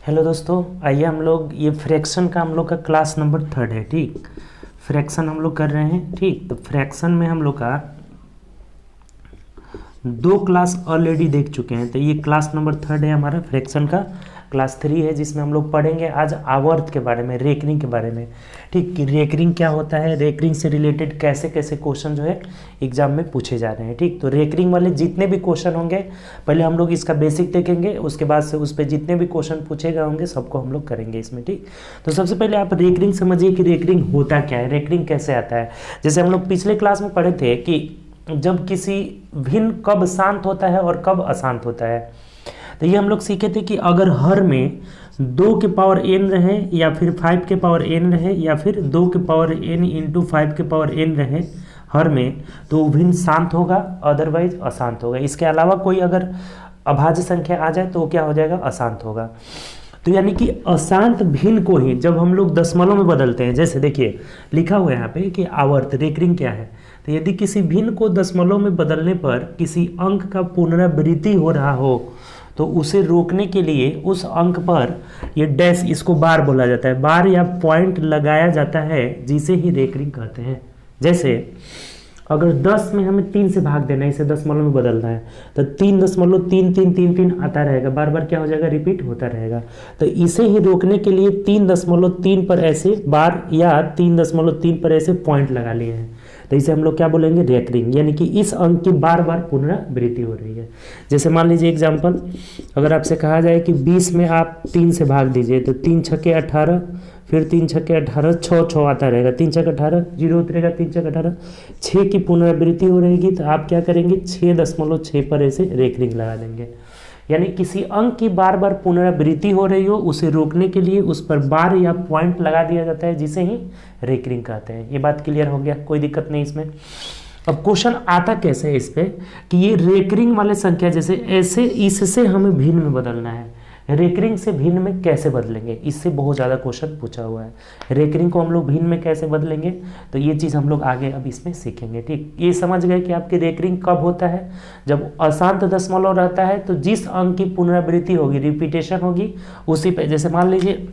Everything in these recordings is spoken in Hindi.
हेलो दोस्तों, आइए हम लोग ये फ्रैक्शन का हम लोग का क्लास नंबर 3 है। ठीक, फ्रैक्शन हम लोग कर रहे हैं। ठीक, तो फ्रैक्शन में हम लोग का 2 क्लास ऑलरेडी देख चुके हैं। तो ये क्लास नंबर 3 है हमारा फ्रैक्शन का। क्लास 3 है जिसमें हम लोग पढ़ेंगे आज आवर्त के बारे में, रेकरिंग के बारे में। ठीक, कि रेकरिंग क्या होता है, रेकरिंग से रिलेटेड कैसे कैसे क्वेश्चन जो है एग्जाम में पूछे जा रहे हैं। ठीक, तो रेकरिंग वाले जितने भी क्वेश्चन होंगे पहले हम लोग इसका बेसिक देखेंगे, उसके बाद से उस पर जितने भी क्वेश्चन पूछे गए होंगे सबको हम लोग करेंगे इसमें। ठीक, तो सबसे पहले आप रेकरिंग समझिए कि रेकरिंग होता क्या है, रेकरिंग कैसे आता है। जैसे हम लोग पिछले क्लास में पढ़े थे कि जब किसी भिन्न कब शांत होता है और कब अशांत होता है, तो ये हम लोग सीखे थे कि अगर हर में 2 के पावर n रहे या फिर 5 के पावर n रहे या फिर 2 के पावर n इंटू 5 के पावर n रहे हर में, तो भिन्न शांत होगा, अदरवाइज अशांत होगा। इसके अलावा कोई अगर अभाज्य संख्या आ जाए तो वो क्या हो जाएगा, अशांत होगा। तो यानी कि अशांत भिन्न को ही जब हम लोग दशमलव में बदलते हैं, जैसे देखिए लिखा हुआ है यहाँ पे कि आवर्त रेकरिंग क्या है, तो यदि किसी भिन्न को दशमलव में बदलने पर किसी अंक का पुनरावृत्ति हो रहा हो तो उसे रोकने के लिए उस अंक पर ये डैश, इसको बार बोला जाता है, बार या पॉइंट लगाया जाता है, जिसे ही रेकरिंग कहते हैं। जैसे अगर 10 में हमें 3 से भाग देना है, इसे दशमलव में बदलना है, तो 3.3333 आता रहेगा, बार बार क्या हो जाएगा, रिपीट होता रहेगा। तो इसे ही रोकने के लिए 3.3 पर ऐसे बार या 3.3 पर ऐसे पॉइंट लगा लिए हैं, तो इसे हम लोग क्या बोलेंगे, रेकरिंग। यानी कि इस अंक की बार बार पुनरावृत्ति हो रही है। जैसे मान लीजिए एग्जाम्पल, अगर आपसे कहा जाए कि 20 में आप 3 से भाग दीजिए, तो 3 छक्के 18, फिर 3 छक्के 18, 6 आता रहेगा, 3 छक्के 18, 0 उतरेगा, 3 छक्के 18, 6 की पुनरावृत्ति हो रहेगी, तो आप क्या करेंगे, 6.6 पर ऐसे रेकरिंग लगा देंगे। यानी किसी अंक की बार बार पुनरावृत्ति हो रही हो, उसे रोकने के लिए उस पर बार या पॉइंट लगा दिया जाता है, जिसे ही रेकरिंग कहते हैं। ये बात क्लियर हो गया, कोई दिक्कत नहीं इसमें। अब क्वेश्चन आता कैसे है इस पे कि ये रेकरिंग वाले संख्या जैसे ऐसे, इससे हमें भिन्न में बदलना है, रेकरिंग से भिन्न में कैसे बदलेंगे, इससे बहुत ज़्यादा क्वेश्चन पूछा हुआ है। रेकरिंग को हम लोग भिन्न में कैसे बदलेंगे, तो ये चीज़ हम लोग आगे अब इसमें सीखेंगे। ठीक, ये समझ गए कि आपकी रेकरिंग कब होता है, जब अशांत दशमलव रहता है, तो जिस अंक की पुनरावृत्ति होगी, रिपीटेशन होगी, उसी पे, जैसे मान लीजिए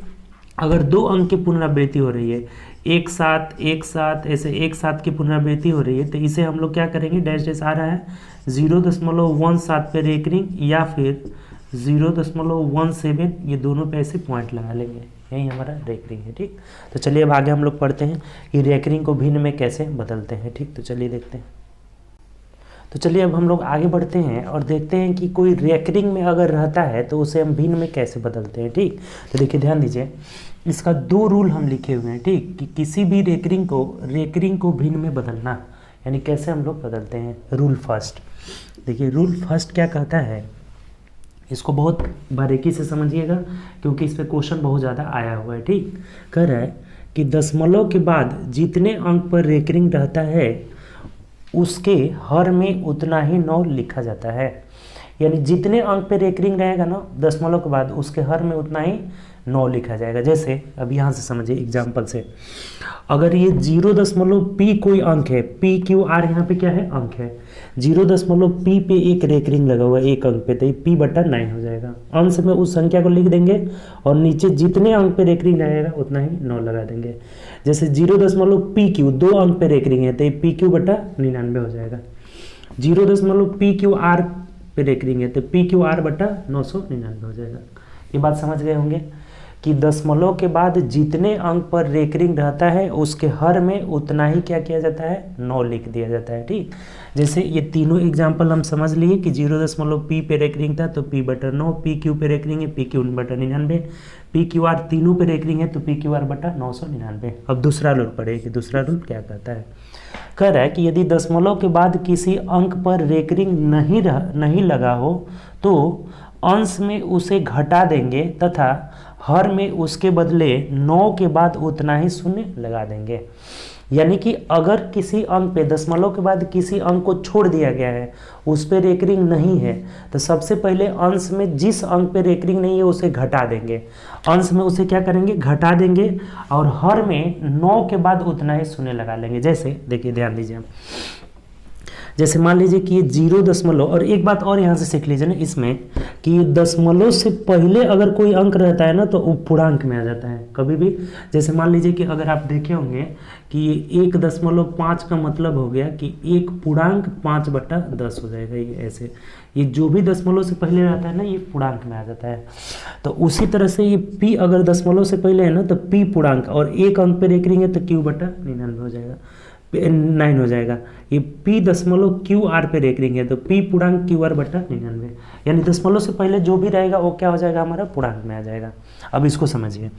अगर 2 अंक की पुनरावृत्ति हो रही है, एक साथ ऐसे एक साथ की पुनरावृत्ति हो रही है, तो इसे हम लोग क्या करेंगे, डैश डैश आ रहा है 0.17 पे रेकरिंग या फिर 0.17, ये दोनों पे ऐसे पॉइंट लगा लेंगे, यही हमारा रेकरिंग है। ठीक, तो चलिए अब आगे हम लोग पढ़ते हैं कि रेकरिंग को भिन्न में कैसे बदलते हैं। ठीक, तो चलिए देखते हैं। तो चलिए अब हम लोग आगे बढ़ते हैं और देखते हैं कि कोई रेकरिंग में अगर रहता है तो उसे हम भिन्न में कैसे बदलते हैं। ठीक, तो देखिए ध्यान दीजिए, इसका 2 रूल हम लिखे हुए हैं। ठीक, कि किसी भी रेकरिंग को भिन्न में बदलना, यानी कैसे हम लोग बदलते हैं। रूल फर्स्ट, देखिए रूल फर्स्ट क्या कहता है, इसको बहुत बारीकी से समझिएगा क्योंकि इस पर क्वेश्चन बहुत ज़्यादा आया हुआ है। ठीक, कह रहा है कि दशमलव के बाद जितने अंक पर रेकरिंग रहता है उसके हर में उतना ही 9 लिखा जाता है। यानी जितने अंक पे रेकरिंग रहेगा ना दशमलव के बाद, उसके हर में उतना ही 9 लिखा जाएगा। जैसे अब यहाँ से समझिए एग्जाम्पल से, अगर ये 0.p कोई अंक है, p q r यहाँ पे क्या है, अंक है, 0.p पे एक रेकरिंग लगा हुआ है एक अंक पे, तो ये p/9 हो जाएगा। अंश में उस संख्या को लिख देंगे और नीचे जितने अंक पे रेकरिंग रहेगा उतना ही 9 लगा देंगे। जैसे 0.pq 2 अंक पे रेकरिंग है, तो ये pq/99 हो जाएगा। 0.pqr पे रेकरिंग है, तो pqr/999 हो जाएगा। ये बात समझ गए होंगे कि दशमलव के बाद जितने अंक पर रेकरिंग रहता है उसके हर में उतना ही क्या किया जाता है, 9 लिख दिया जाता है। ठीक, जैसे ये तीनों एग्जाम्पल हम समझ लिए कि 0.p पे रेकरिंग था तो p/9, pq पे रेकरिंग है pq/99, pqr तीनों पे रेकरिंग है तो pqr/999। अब दूसरा रूल पढ़े कि दूसरा रूल क्या कहता है। कह रहा है कि यदि दशमलव के बाद किसी अंक पर रेकरिंग नहीं लगा हो तो अंश में उसे घटा देंगे तथा हर में उसके बदले 9 के बाद उतना ही शून्य लगा देंगे। यानी कि अगर किसी अंक पे दशमलव के बाद किसी अंक को छोड़ दिया गया है, उस पे रेकरिंग नहीं है, तो सबसे पहले अंश में जिस अंक पे रेकरिंग नहीं है उसे घटा देंगे। अंश में उसे क्या करेंगे, घटा देंगे और हर में 9 के बाद उतना ही शून्य लगा लेंगे। जैसे देखिए ध्यान दीजिए, जैसे मान लीजिए कि ये 0 और एक बात और यहाँ से सीख लीजिए ना इसमें कि ये दशमलव से पहले अगर कोई अंक रहता है ना तो वो पूर्णांक में आ जाता है कभी भी। जैसे मान लीजिए कि अगर आप देखे होंगे कि ये 1.5 का मतलब हो गया कि 1 पूर्णांक 5/10 हो जाएगा। ये ऐसे ये जो भी दशमलव से पहले रहता है ना ये पूर्णांक में आ जाता है। तो उसी तरह से ये p अगर दशमलव से पहले है ना तो p पूर्णांक और 1 अंक पे रेखिंग है तो q/99 हो जाएगा, 9 हो जाएगा। ये p दशमलव क्यू आर पे रेखिंग है तो p पूर्णांक QR/99, यानी दशमलव से पहले जो भी रहेगा वो क्या हो जाएगा हमारा पूर्णांक में आ जाएगा। अब इसको समझिए,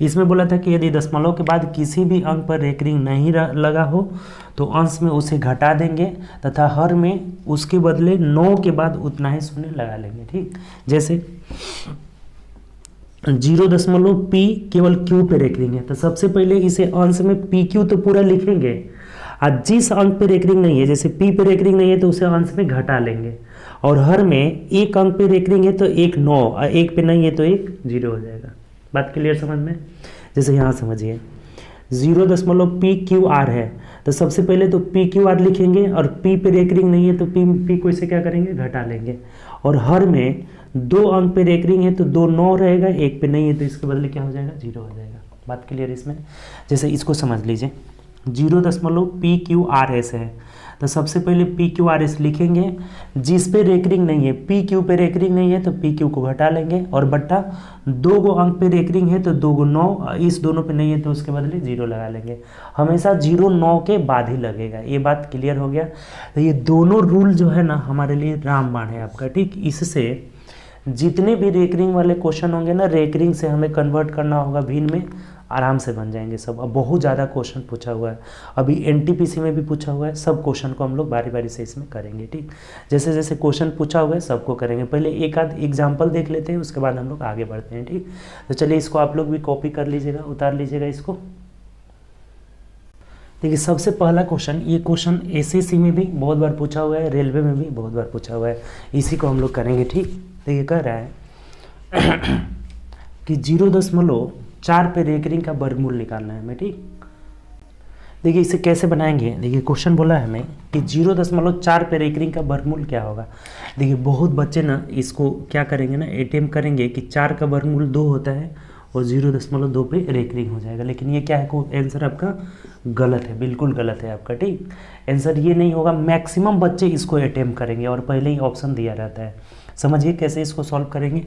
इसमें बोला था कि यदि दशमलव के बाद किसी भी अंक पर रेखिंग नहीं लगा हो तो अंश में उसे घटा देंगे तथा हर में उसके बदले 9 के बाद उतना ही शून्य लगा लेंगे। ठीक, जैसे 0.p केवल q पे रेखिंग है तो सबसे पहले इसे अंश में pq तो पूरा लिखेंगे, और जिस अंक पे रेखिंग नहीं है जैसे p पे रेखिंग नहीं है तो उसे अंश में घटा लेंगे, और हर में एक अंक पे रेखिंग है तो एक 9 और एक पे नहीं है तो एक 0 हो जाएगा। बात क्लियर समझ में? जैसे यहाँ समझिए 0.pqr है तो सबसे पहले तो pqr लिखेंगे और p पे रेखिंग नहीं है तो p को इसे क्या करेंगे घटा लेंगे, और हर में 2 अंक पे रेखिंग है तो 2 9 रहेगा, एक पे नहीं है तो इसके बदले क्या हो जाएगा 0 हो जाएगा। बात क्लियर इसमें? जैसे इसको समझ लीजिए 0.pqrs है तो सबसे पहले pqrs लिखेंगे, जिस पे रेखिंग नहीं है pq पे रेखिंग नहीं है तो pq को घटा लेंगे, और बट्टा 2 गो अंक पे रेखिंग है तो 2 गो 9, इस दोनों पे नहीं है तो उसके बदले 0 लगा लेंगे। हमेशा 0 9 के बाद ही लगेगा। ये बात क्लियर हो गया? तो ये दोनों रूल जो है ना हमारे लिए रामबाण है आपका। ठीक, इससे जितने भी रेखिंग वाले क्वेश्चन होंगे ना रेखिंग से हमें कन्वर्ट करना होगा भिन्न में, आराम से बन जाएंगे सब। अब बहुत ज़्यादा क्वेश्चन पूछा हुआ है, अभी एनटीपीसी में भी पूछा हुआ है, सब क्वेश्चन को हम लोग बारी बारी से इसमें करेंगे। ठीक, जैसे जैसे क्वेश्चन पूछा हुआ है सबको करेंगे। पहले एक आध एग्जाम्पल देख लेते हैं, उसके बाद हम लोग आगे बढ़ते हैं। ठीक, तो चलिए इसको आप लोग भी कॉपी कर लीजिएगा, उतार लीजिएगा इसको। देखिए सबसे पहला क्वेश्चन, ये क्वेश्चन एसएससी में भी बहुत बार पूछा हुआ है, रेलवे में भी बहुत बार पूछा हुआ है, इसी को हम लोग करेंगे। ठीक, तो ये कह रहा है कि 0.4 पे रेखिंग का वर्गमूल निकालना है हमें। ठीक, देखिए इसे कैसे बनाएंगे। देखिए क्वेश्चन बोला है हमें कि 0.4 पे रेखिंग का वर्गमूल क्या होगा। देखिए बहुत बच्चे ना इसको क्या करेंगे ना अटेम्प्ट करेंगे कि 4 का वर्गमूल 2 होता है और 0.2 पे रेखिंग हो जाएगा, लेकिन ये क्या है को आंसर आपका गलत है, बिल्कुल गलत है आपका। ठीक, आंसर ये नहीं होगा। मैक्सिमम बच्चे इसको अटेम्प्ट करेंगे और पहले ही ऑप्शन दिया रहता है। समझिए कैसे इसको सॉल्व करेंगे।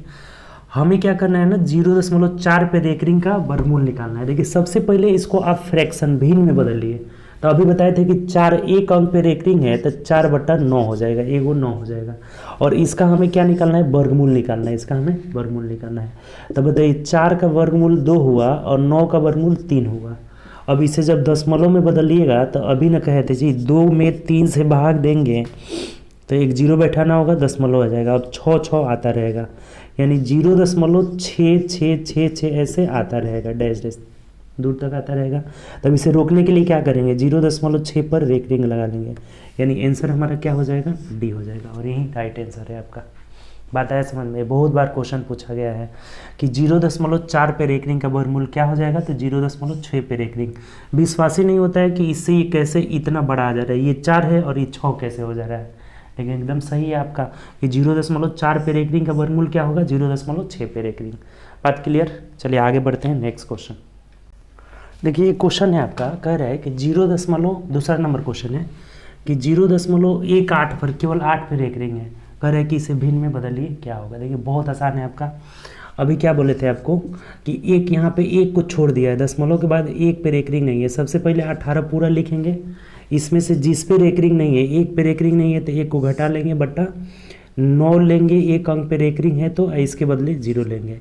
हमें क्या करना है ना 0.4 पे रेखिंग का वर्गमूल निकालना है। देखिए सबसे पहले इसको आप फ्रैक्शन भिन्न में बदलिए। तो अभी बताए थे कि 4 एक अंक पे रेखिंग है तो 4/9 हो जाएगा, एगो 9 हो जाएगा, और इसका हमें क्या निकालना है वर्गमूल निकालना है, इसका हमें वर्गमूल निकालना है। तो बताइए 4 का वर्गमूल 2 हुआ और 9 का वर्गमूल 3 हुआ। अब इसे जब दशमलव में बदलिएगा तो अभी ना कहते जी 2 में 3 से भाग देंगे तो एक 0 बैठाना होगा, दशमलव आ जाएगा। अब 6 आता रहेगा, यानी 0.6666 ऐसे आता रहेगा, डैश डैश दूर तक आता रहेगा। तब इसे रोकने के लिए क्या करेंगे 0.6 पर रेखिंग लगा लेंगे, यानी आंसर हमारा क्या हो जाएगा डी हो जाएगा, और यही राइट आंसर है आपका। बात आया समझ में? बहुत बार क्वेश्चन पूछा गया है कि 0.4 पे रेखिंग का वर्गमूल क्या हो जाएगा, तो 0.6 पे रेखिंग। विश्वास ही नहीं होता है कि इससे ये कैसे इतना बड़ा आ जा रहा है, ये 4 है और ये 6 कैसे हो जा रहा है, लेकिन एकदम सही है आपका कि 0.4 पे रेखिंग का वर्गमूल क्या होगा 0.6 पे रेखिंग। बात क्लियर? चलिए आगे बढ़ते हैं नेक्स्ट क्वेश्चन। देखिए ये क्वेश्चन है आपका, कह रहा है कि दूसरा नंबर क्वेश्चन है कि 0.18 पर केवल 8 पे रेखिंग है, कह रहा है कि इसे भिन्न में बदलिए क्या होगा। देखिए बहुत आसान है आपका। अभी क्या बोले थे आपको कि एक यहाँ पे एक को छोड़ दिया है, दशमलव के बाद एक पे रेखिंग नहीं है। सबसे पहले 18 पूरा लिखेंगे, इसमें से जिस पे रेखिंग नहीं है, एक पे रेखिंग नहीं है तो एक को घटा लेंगे, बट्टा 9 लेंगे, एक अंक पे रेखिंग है तो इसके बदले 0 लेंगे,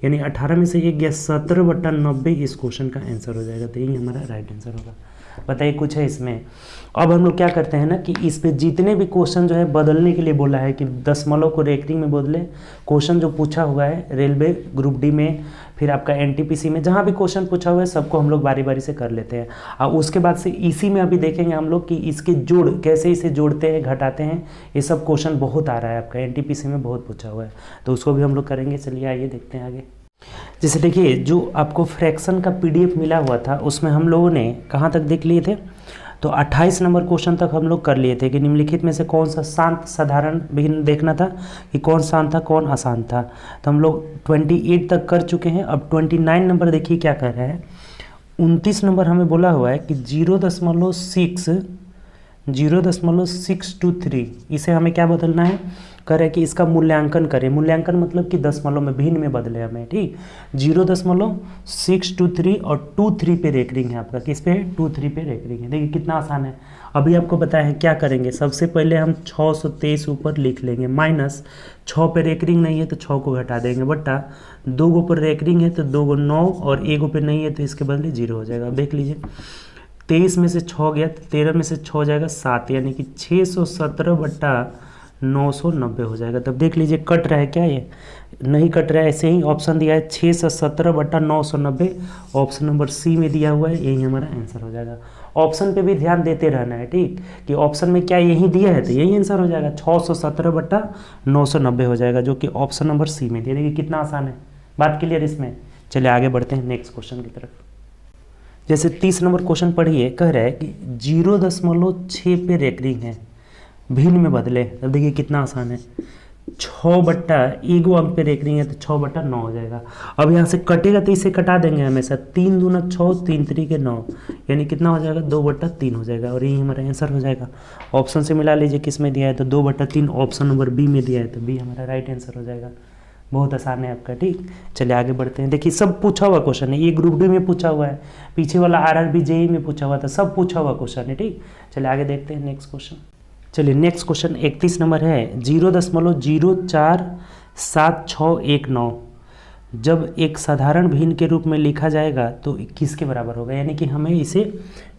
यानी 18 में से एक गया 17/90 इस क्वेश्चन का आंसर हो जाएगा। तो यही हमारा राइट आंसर होगा। बताइए कुछ है इसमें। अब हम लोग क्या करते हैं ना कि इस पे जितने भी क्वेश्चन जो है बदलने के लिए बोला है कि दशमलव को रेखिंग में बदले, क्वेश्चन जो पूछा हुआ है रेलवे ग्रुप डी में, फिर आपका एनटीपीसी में, जहाँ भी क्वेश्चन पूछा हुआ है सबको हम लोग बारी बारी से कर लेते हैं। और उसके बाद से इसी में अभी देखेंगे हम लोग कि इसके जोड़ कैसे इसे जोड़ते हैं घटाते हैं, ये सब क्वेश्चन बहुत आ रहा है आपका एनटीपीसी में, बहुत पूछा हुआ है, तो उसको भी हम लोग करेंगे। चलिए आइए देखते हैं आगे। जैसे देखिए जो आपको फ्रैक्शन का पीडीएफ मिला हुआ था उसमें हम लोगों ने कहाँ तक देख लिए थे, तो 28 नंबर क्वेश्चन तक हम लोग कर लिए थे कि निम्नलिखित में से कौन सा शांत साधारण भिन्न देखना था कि कौन शांत था कौन अशांत था। तो हम लोग 28 तक कर चुके हैं। अब 29 नंबर देखिए क्या कर रहा है। 29 नंबर हमें बोला हुआ है कि 0.623 इसे हमें क्या बदलना है, कह रहे हैं कि इसका मूल्यांकन करें। मूल्यांकन मतलब कि दशमलव में भिन्न में बदले हमें, ठीक। 0.623 और 23 पे रेकरिंग है आपका, किस पे है, 23 पे रेकरिंग है। देखिए कितना आसान है। अभी आपको बताया है क्या करेंगे, सबसे पहले हम 623 ऊपर लिख लेंगे, माइनस 6 पे रेकरिंग नहीं है तो 6 को घटा देंगे, बट्टा 2 पर रेकरिंग है तो 2 9 और 1 पे नहीं है तो इसके बदले 0 हो जाएगा। अब देख लीजिए 23 में से 6 गया तो 13 में से 6 हो जाएगा 7, यानी कि 617 बट्टा 990 हो जाएगा। तब देख लीजिए कट रहा है क्या, ये नहीं कट रहा है, ऐसे ही ऑप्शन दिया है 617 बट्टा 990, ऑप्शन नंबर सी में दिया हुआ है, यही हमारा आंसर हो जाएगा। ऑप्शन पे भी ध्यान देते रहना है, ठीक, कि ऑप्शन में क्या यही दिया है तो यही आंसर हो जाएगा, 617 बट्टा 990 हो जाएगा, जो कि ऑप्शन नंबर सी में दिया। देखिए कितना आसान है, बात क्लियर इसमें। चलिए आगे बढ़ते हैं नेक्स्ट क्वेश्चन की तरफ। जैसे 30 नंबर क्वेश्चन पढ़िए, कह रहा है कि 0.6 पे रेकरिंग है, भिन्न में बदले। अब देखिए कितना आसान है, 6 बट्टा 1 अंक पे रेकरिंग है तो 6 बट्टा 9 हो जाएगा। अब यहाँ से कटेगा तो इसे कटा देंगे हमेशा, 3 दूना 6, 3 3 9, यानी कितना हो जाएगा, 2 बट्टा 3 हो जाएगा, और यही हमारा आंसर हो जाएगा। ऑप्शन से मिला लीजिए किस में दिया है, तो 2 बट्टा 3 ऑप्शन नंबर बी में दिया है, तो बी हमारा राइट आंसर हो जाएगा। बहुत आसान है आपका, ठीक। चलिए आगे बढ़ते हैं। देखिए सब पूछा हुआ क्वेश्चन है, ये ग्रुप डी में पूछा हुआ है, पीछे वाला RRB JEE में पूछा हुआ था, सब पूछा हुआ क्वेश्चन है, ठीक। चलिए आगे देखते हैं नेक्स्ट क्वेश्चन। चलिए नेक्स्ट क्वेश्चन 31 नंबर है, 0.047619 जब एक साधारण भिन्न के रूप में लिखा जाएगा तो किसके बराबर होगा, यानी कि हमें इसे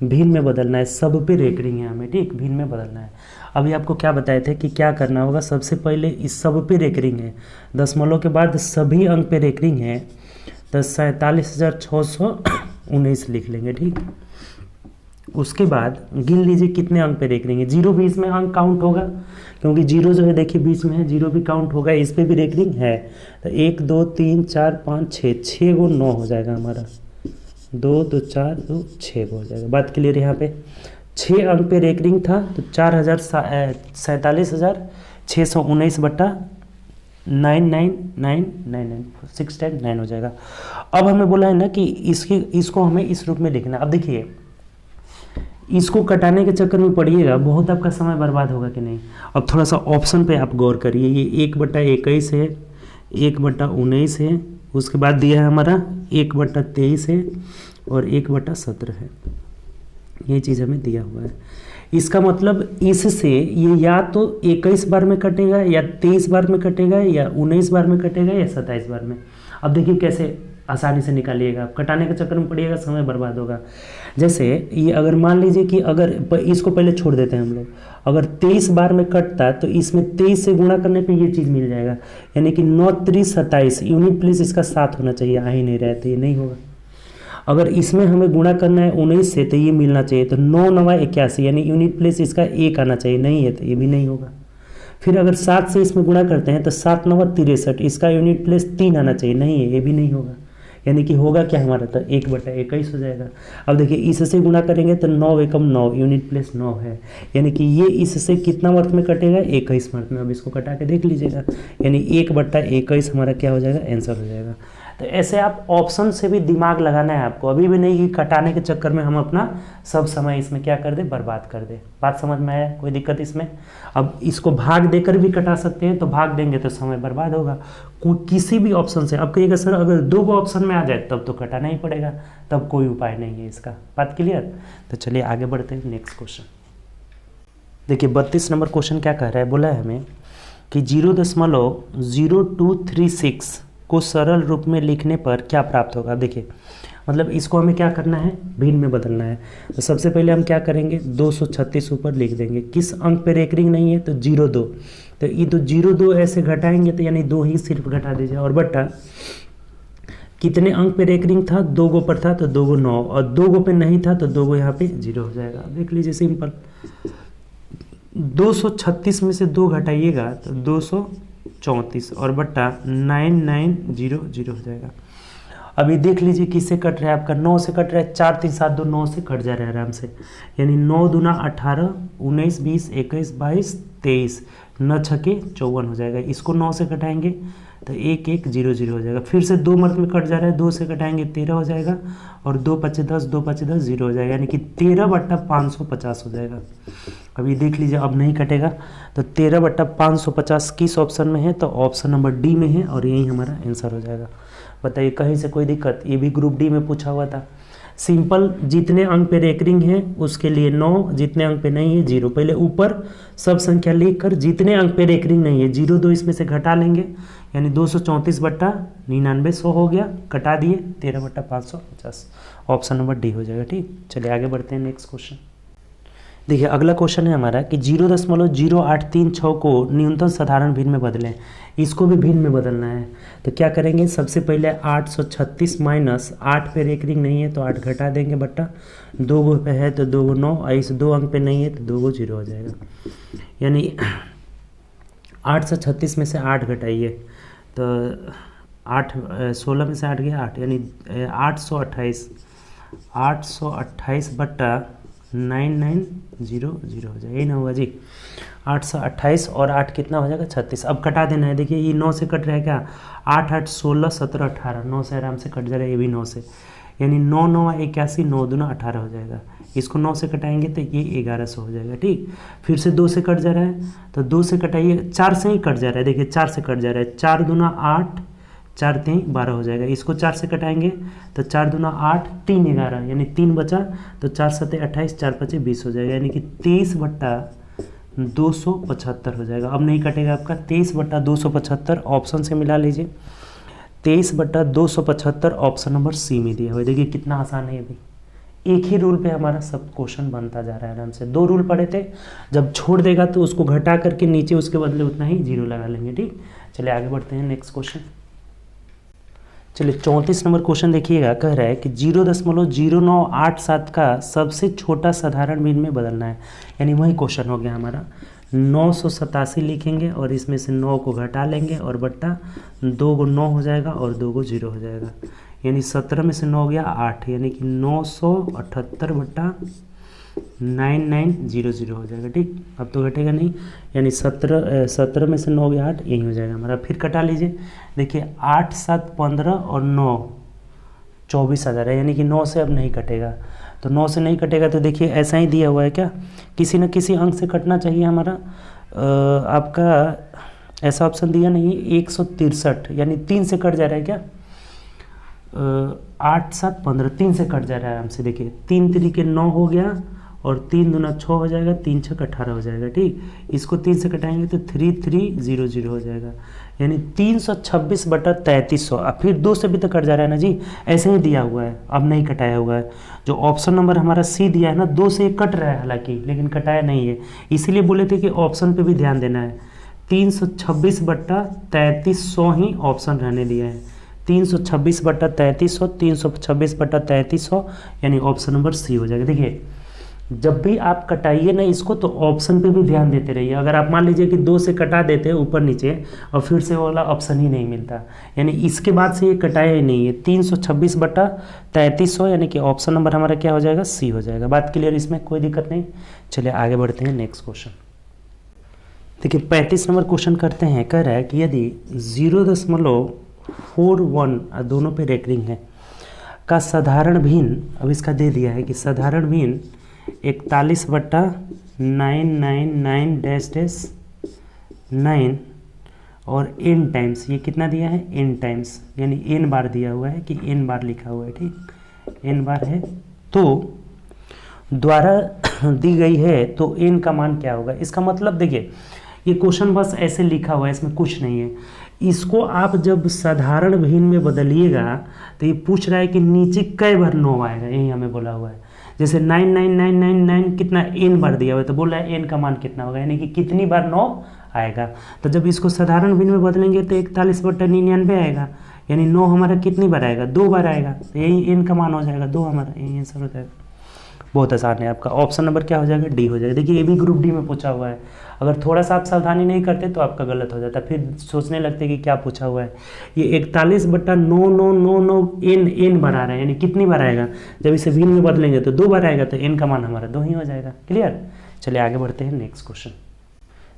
भिन्न में बदलना है, सब पे रेकरिंग है हमें, ठीक, भिन्न में बदलना है। अभी आपको क्या बताए थे कि क्या करना होगा, सबसे पहले इस सब पे रेकरिंग है, दशमलव के बाद सभी अंक पे रेकरिंग है, तो 47,619 लिख लेंगे, ठीक। उसके बाद गिन लीजिए कितने अंक पे रेकरिंग है, 0 भी इसमें अंक काउंट होगा, क्योंकि 0 जो है देखिए बीच में है, 0 भी काउंट होगा, इस पे भी रेकरिंग है, तो 1 2 3 4 5 6 गो 9 हो जाएगा हमारा, 2 2 4 2 6 हो जाएगा। बात क्लियर। यहाँ पे 6 अंक पे रेकरिंग था तो 47,619 बट्टा 99999 6 टाइम 9 हो जाएगा। अब हमें बोला है ना कि इसको हमें इस रूप में लिखना। अब देखिए इसको कटाने के चक्कर में पड़िएगा, बहुत आपका समय बर्बाद होगा कि नहीं। अब थोड़ा सा ऑप्शन पे आप गौर करिए, ये 1/21 है, 1/19 है, उसके बाद दिया है हमारा 1/23 है और 1/17 है, ये चीज़ हमें दिया हुआ है। इसका मतलब इससे ये या तो 21 बार में कटेगा या 23 बार में कटेगा या 19 बार में कटेगा या 27 बार में। अब देखिए कैसे आसानी से निकालिएगा, कटाने के चक्कर में पड़िएगा, समय बर्बाद होगा। जैसे ये अगर मान लीजिए कि अगर इसको पहले छोड़ देते हैं हम लोग, अगर 23 बार में कटता तो इसमें 23 से गुणा करने पे ये चीज़ मिल जाएगा, यानी कि 9 3 27, यूनिट प्लेस इसका 7 होना चाहिए, आ ही नहीं रहा है तो ये नहीं होगा। अगर इसमें हमें गुणा करना है 19 से तो ये मिलना चाहिए, तो 9 9 81, यानी यूनिट प्लेस इसका 1 आना चाहिए, नहीं है तो ये भी नहीं होगा। फिर अगर 7 से इसमें गुणा करते हैं तो 7 9 63, इसका यूनिट प्लेस 3 आना चाहिए, नहीं है, ये भी नहीं होगा, यानी कि होगा क्या हमारा, तो 1/21 हो जाएगा। अब देखिए इससे गुणा करेंगे तो 9 एकम 9, यूनिट प्लेस 9 है, यानी कि ये इससे कितना वर्थ में कटेगा, 21 वर्थ में। अब इसको कटा के देख लीजिएगा, यानी 1/21 हमारा क्या हो जाएगा, आंसर हो जाएगा। तो ऐसे आप ऑप्शन से भी दिमाग लगाना है आपको, अभी भी नहीं कि कटाने के चक्कर में हम अपना सब समय इसमें क्या कर दे, बर्बाद कर दे। बात समझ में आया, कोई दिक्कत इसमें। अब इसको भाग देकर भी कटा सकते हैं, तो भाग देंगे तो समय बर्बाद होगा किसी भी ऑप्शन से। अब कहिएगा सर अगर 2 ऑप्शन में आ जाए तब तो कटाना ही पड़ेगा, तब कोई उपाय नहीं है इसका। बात क्लियर। तो चलिए आगे बढ़ते हैं नेक्स्ट क्वेश्चन। देखिए 32 नंबर क्वेश्चन क्या कह रहा है, बोला है हमें कि 0.0236 को सरल रूप में लिखने पर क्या प्राप्त होगा। देखिए मतलब इसको हमें क्या करना है, भिन्न में बदलना है। तो सबसे पहले हम क्या करेंगे, 236 ऊपर लिख देंगे, किस अंक पे रेकरिंग नहीं है, तो 0.2, तो ये तो 0.2 ऐसे घटाएंगे तो यानी 2 ही सिर्फ घटा दीजिए, और बट्टा कितने अंक पे रेकरिंग था, 2 गो पर था तो 2 गो 9, और 2 गो पे नहीं था तो 2 गो यहाँ पे 0 हो जाएगा। देख लीजिए सिंपल, 236 में से 2 घटाइएगा तो 234 और बट्टा 9900 हो जाएगा। अभी देख लीजिए किससे कट रहा है, आपका 9 से कट रहा है, 4 3 7 2 9 से कट जा रहा है आराम से, यानी 9 दूना 18, 19 20 21 22 23, 9 छके 54 हो जाएगा। इसको 9 से कटाएंगे तो 1 1 0 0 हो जाएगा। फिर से 2 मर्क में कट जा रहा है, 2 से कटाएंगे 13 हो जाएगा, और 2 5 10, 2 5 10 0 हो जाएगा, यानी कि 13/550 हो जाएगा। अभी देख लीजिए अब नहीं कटेगा, तो 13/550 किस ऑप्शन में है, तो ऑप्शन नंबर डी में है, और यही हमारा आंसर हो जाएगा। बताइए कहीं से कोई दिक्कत, ये भी ग्रुप डी में पूछा हुआ था। सिंपल, जितने अंक पे रेकरिंग है उसके लिए 9, जितने अंक पे नहीं है 0। पहले ऊपर सब संख्या लिखकर जितने अंक पे रेकरिंग नहीं है 0 2 इसमें से घटा लेंगे, यानी 234/99 100 हो गया, कटा दिए 13/550, ऑप्शन नंबर डी हो जाएगा। ठीक, चलिए आगे बढ़ते हैं नेक्स्ट क्वेश्चन। देखिए अगला क्वेश्चन है हमारा कि 0.0836 को न्यूनतम साधारण भिन्न में बदलें। इसको भी भिन्न में बदलना है, तो क्या करेंगे, सबसे पहले 836 माइनस 8 पे रेकरिंग नहीं है तो 8 घटा देंगे, बट्टा 2 गो पे है तो 2 गो 9, इस 2 अंक पे नहीं है तो 2 गो 0 हो जाएगा, यानी 836 में से 8 घटाइए तो 8 16 में से 8 गया 8, यानी 828 बट्टा 9900 हो जाएगा, यही ना होगा जी। 828 और 8 कितना हो जाएगा 36। अब कटा देना है, देखिए ये 9 से कट रहा है क्या, 8 8 16 17 18, 9 से आराम से कट जा रहा है, ये भी 9 से, यानी 9 9 81, 9 दूना 18 हो जाएगा। इसको 9 से कटाएंगे तो ये 1100 हो जाएगा। ठीक, फिर से 2 से कट जा रहा है तो 2 से कटाइए, 4 से ही कट जा रहा है, देखिए 4 से कट जा रहा है, 4 दूना 8, 4 3 12 हो जाएगा। इसको 4 से कटाएंगे तो 4 दूना 8, 3 11, यानी 3 बचा, तो 4 7 28, 4 5 20 हो जाएगा, यानी कि 23/275 हो जाएगा। अब नहीं कटेगा आपका, 23/275 ऑप्शन से मिला लीजिए, 23/275 ऑप्शन नंबर सी में दिया हुआ। देखिए कितना आसान है अभी, एक ही रूल पे हमारा सब क्वेश्चन बनता जा रहा है आराम से। 2 रूल पढ़े थे, जब छोड़ देगा तो उसको घटा करके नीचे उसके बदले उतना ही 0 लगा लेंगे। ठीक, चलिए आगे बढ़ते हैं नेक्स्ट क्वेश्चन। चलिए 34 नंबर क्वेश्चन देखिएगा, कह रहा है कि 0.0987 का सबसे छोटा साधारण भिन्न में बदलना है, यानी वही क्वेश्चन हो गया हमारा। 987 लिखेंगे और इसमें से 9 को घटा लेंगे और बट्टा 2 गो 9 हो जाएगा और 2 गो 0 हो जाएगा, यानी 17 में से 9 गया 8, यानी कि 978/9900 हो जाएगा। ठीक, अब तो घटेगा नहीं, यानी 17 में से 9 गया 8, यही हो जाएगा हमारा। फिर कटा लीजिए, देखिए 8 7 15 और 9 24 आ जा रहा है, यानी कि 9 से अब नहीं कटेगा, तो 9 से नहीं कटेगा तो देखिए ऐसा ही दिया हुआ है क्या, किसी न किसी अंक से कटना चाहिए हमारा। आपका ऐसा ऑप्शन दिया नहीं है, 163, यानी 3 से कट जा रहा है क्या, 8 7 15 3 से कट जा रहा है हमसे। देखिए 3 तरीके 9 हो गया और 3 दूना 6 हो जाएगा, 3 6 18 हो जाएगा। ठीक, इसको 3 से कटाएंगे तो 3300 हो जाएगा, यानी 326/3300। अब फिर 2 से भी तो कट जा रहा है ना जी, ऐसे ही दिया हुआ है, अब नहीं कटाया हुआ है। जो ऑप्शन नंबर हमारा सी दिया है ना, 2 से कट रहा है हालांकि, लेकिन कटाया नहीं है, इसीलिए बोले थे कि ऑप्शन पे भी ध्यान देना है। 326/3300 ही ऑप्शन रहने दिया है, 326/3300, 326/3300, यानी ऑप्शन नंबर सी हो जाएगा। देखिए जब भी आप कटाइए ना इसको तो ऑप्शन पे भी ध्यान देते रहिए। अगर आप मान लीजिए कि 2 से कटा देते हैं ऊपर नीचे और फिर से वो वाला ऑप्शन ही नहीं मिलता, यानी इसके बाद से ये कटाया ही नहीं है। 326/3300, यानी कि ऑप्शन नंबर हमारा क्या हो जाएगा, सी हो जाएगा। बात क्लियर, इसमें कोई दिक्कत नहीं। चलिए आगे बढ़ते हैं नेक्स्ट क्वेश्चन। देखिए 35 नंबर क्वेश्चन करते हैं, कह रहा है कि यदि 0.41 दोनों पे रेकरिंग है का साधारण भिन्न, अब इसका दे दिया है कि साधारण भिन्न 41/999-9 और n टाइम्स, ये कितना दिया है n टाइम्स, यानी n बार दिया हुआ है कि n बार लिखा हुआ है। ठीक, n बार है तो द्वारा दी गई है, तो n का मान क्या होगा। इसका मतलब देखिए ये क्वेश्चन बस ऐसे लिखा हुआ है, इसमें कुछ नहीं है। इसको आप जब साधारण भिन्न में बदलिएगा तो ये पूछ रहा है कि नीचे कई बार 9 आएगा, यही हमें बोला हुआ है। जैसे 99999 कितना n बार दिया हुआ है, तो बोल रहा है n का मान कितना होगा, यानी कि कितनी बार 9 आएगा। तो जब इसको साधारण भिन्न में बदलेंगे तो 41/99 आएगा, यानी 9 हमारा कितनी बार आएगा, 2 बार आएगा, तो यही n का मान हो जाएगा 2 हमारा, यही आंसर हो जाएगा। बहुत आसान है आपका। ऑप्शन नंबर क्या हो जाएगा, डी हो जाएगा। देखिए ये भी ग्रुप डी में पूछा हुआ है, अगर थोड़ा सा आप सावधानी नहीं करते तो आपका गलत हो जाता, फिर सोचने लगते कि क्या पूछा हुआ है। ये 41/9 एन बार आ रहा है, यानी कितनी बार आएगा, जब इसे भिन्न में बदलेंगे तो 2 बार आएगा, तो एन का मान हमारा 2 ही हो जाएगा। क्लियर। चलिए आगे बढ़ते हैं नेक्स्ट क्वेश्चन।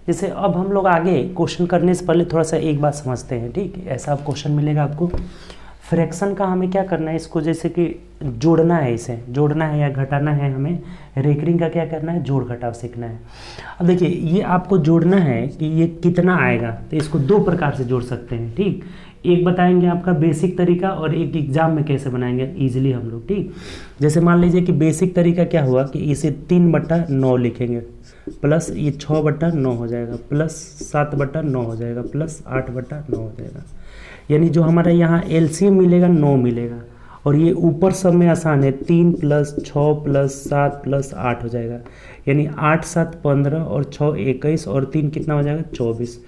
जैसे अब हम लोग आगे क्वेश्चन करने से पहले थोड़ा सा एक बात समझते हैं, ठीक। ऐसा अब क्वेश्चन मिलेगा आपको, फ्रैक्शन का हमें क्या करना है, इसको जैसे कि जोड़ना है, इसे जोड़ना है या घटाना है, हमें रेकरिंग का क्या करना है, जोड़ घटाव सीखना है। अब देखिए ये आपको जोड़ना है कि ये कितना आएगा, तो इसको 2 प्रकार से जोड़ सकते हैं, ठीक। एक बताएंगे आपका बेसिक तरीका, और एक एग्जाम में कैसे बनाएंगे इजीली हम लोग, ठीक। जैसे मान लीजिए कि बेसिक तरीका क्या हुआ कि इसे 3/9 लिखेंगे, प्लस ये 6/9 हो जाएगा, प्लस 7/9 हो जाएगा, प्लस 8/9 हो जाएगा। यानी जो हमारा यहाँ एलसीएम मिलेगा 9 मिलेगा, और ये ऊपर सब में आसान है, 3 + 6 + 7 + 8 हो जाएगा। यानी 8 × 7 = 15 और 6 = 21 और 3 कितना हो जाएगा, 24।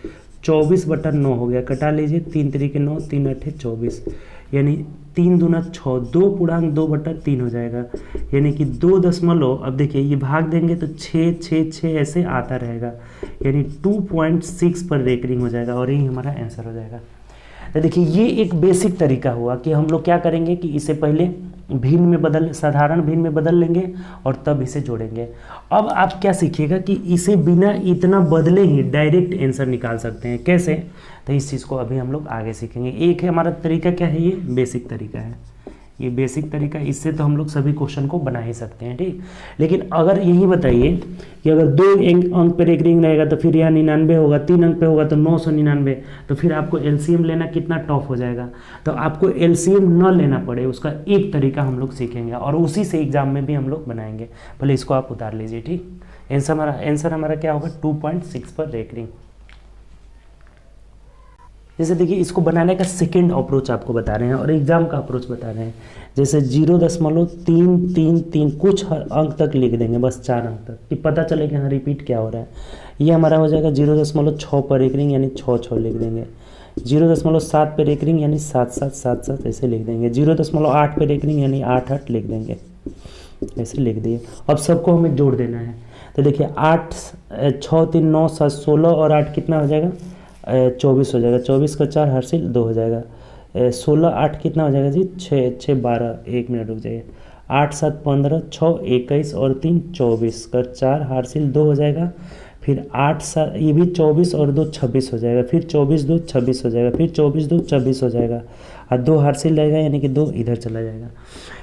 24/9 हो गया, कटा लीजिए, 3 × 3 = 9, 3 × 8 = 24, यानी 3 दूना 6, 2/2/3 हो जाएगा। यानी कि 2 दशमलव, अब देखिए ये भाग देंगे तो 6 6 6 ऐसे आता रहेगा, यानी 2.6 पर रेकरिंग हो जाएगा, और यही हमारा आंसर हो जाएगा। तो देखिए ये एक बेसिक तरीका हुआ कि हम लोग क्या करेंगे कि इसे पहले भिन्न में साधारण भिन्न में बदल लेंगे और तब इसे जोड़ेंगे। अब आप क्या सीखिएगा कि इसे बिना इतना बदले ही डायरेक्ट आंसर निकाल सकते हैं। कैसे, तो इस चीज़ को अभी हम लोग आगे सीखेंगे। एक है हमारा तरीका, क्या है, ये बेसिक तरीका है, ये बेसिक तरीका, इससे तो हम लोग सभी क्वेश्चन को बना ही सकते हैं, ठीक। लेकिन अगर यही बताइए कि अगर 2 अंक पे रेकरिंग रहेगा तो फिर यहाँ 99 होगा, 3 अंक पे होगा तो 999, तो फिर आपको एलसीएम लेना कितना टफ हो जाएगा। तो आपको एलसीएम न लेना पड़े, उसका एक तरीका हम लोग सीखेंगे, और उसी से एग्जाम में भी हम लोग बनाएंगे। पहले इसको आप उतार लीजिए, ठीक। आंसर हमारा क्या होगा, 2.6 पर रेकरिंग। जैसे देखिए इसको बनाने का सेकेंड अप्रोच आपको बता रहे हैं, और एग्जाम का अप्रोच बता रहे हैं। जैसे 0.333 कुछ अंक तक लिख देंगे, बस 4 अंक तक, कि पता चले कि हाँ रिपीट क्या हो रहा है। ये हमारा हो जाएगा 0.6 पर रेकरिंग, यानी 6 6 लिख देंगे। 0.7 पे रेकरिंग, यानी 7 7 7 7 ऐसे लिख देंगे। 0.8 पे रेकरिंग, यानी 8 8 लिख देंगे, ऐसे लिख दिए। अब सबको हमें जोड़ देना है, तो देखिए 8 6 3 9 7 16 और 8 कितना हो जाएगा, 24 हो जाएगा। 24 का 4 हासिल 2 हो जाएगा। 16 8 कितना हो जाएगा जी, 6 6 12, 1 मिनट रुक जाइए। 8 7 15, 6 21 और 3 24 का 4 हासिल 2 हो जाएगा। फिर 8 7, ये भी 24 और 2 26 हो जाएगा। फिर 24 2 26 हो जाएगा। फिर 24 2 26 हो जाएगा, और 2 हासिल रहेगा, यानी कि 2 इधर चला जाएगा।